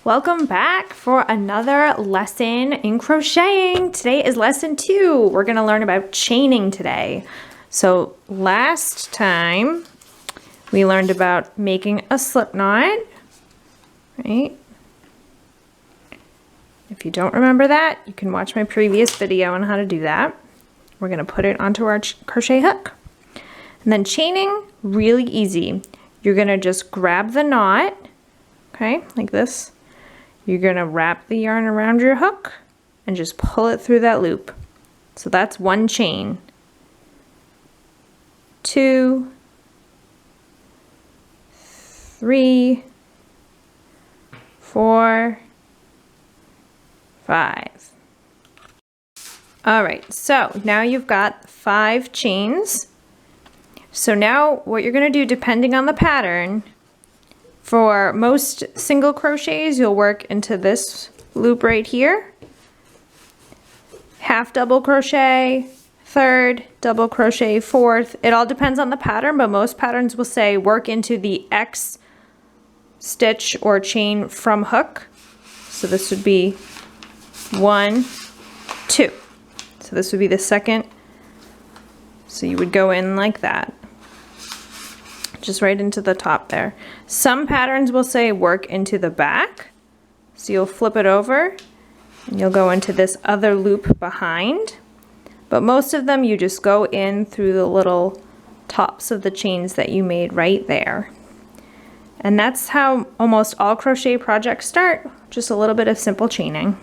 Welcome back for another lesson in crocheting. Today is lesson 2. We're going to learn about chaining today. So last time we learned about making a slip knot, right? If you don't remember that, you can watch my previous video on how to do that. We're going to put it onto our crochet hook. And then chaining, really easy. You're going to just grab the knot, okay, like this. You're going to wrap the yarn around your hook and just pull it through that loop. So that's one chain. 2, 3, 4, 5. All right, so now you've got 5 chains. So now what you're going to do, depending on the pattern, for most single crochets, you'll work into this loop right here, half double crochet, third, double crochet, fourth. It all depends on the pattern, but most patterns will say work into the X stitch or chain from hook. So this would be 1, 2. So this would be the second. So you would go in like that, just right into the top there. Some patterns will say work into the back. So you'll flip it over and you'll go into this other loop behind. But most of them you just go in through the little tops of the chains that you made right there. And that's how almost all crochet projects start, just a little bit of simple chaining.